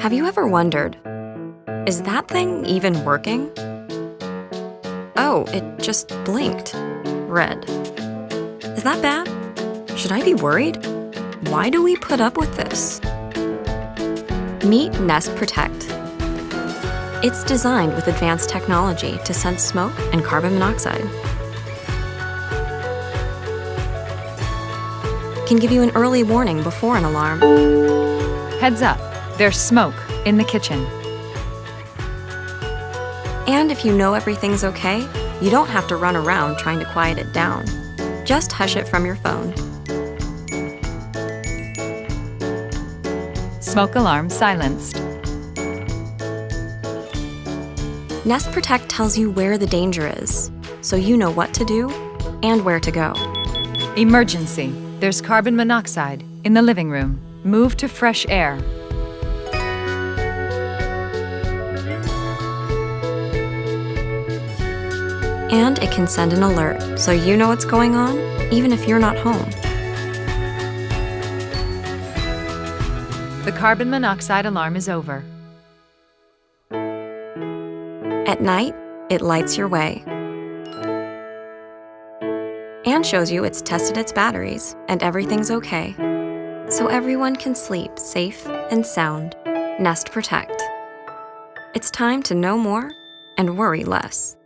Have you ever wondered, is that thing even working? Oh, it just blinked. Red. Is that bad? Should I be worried? Why do we put up with this? Meet Nest Protect. It's designed with advanced technology to sense smoke and carbon monoxide. Can give you an early warning before an alarm. Heads up, there's smoke in the kitchen. And if you know everything's okay, you don't have to run around trying to quiet it down. Just hush it from your phone. Smoke alarm silenced. Nest Protect tells you where the danger is, so you know what to do and where to go. Emergency. There's carbon monoxide in the living room. Move to fresh air. And it can send an alert, so you know what's going on, even if you're not home. The carbon monoxide alarm is over. At night, it lights your way and shows you it's tested its batteries and everything's okay, so everyone can sleep safe and sound. Nest Protect. It's time to know more and worry less.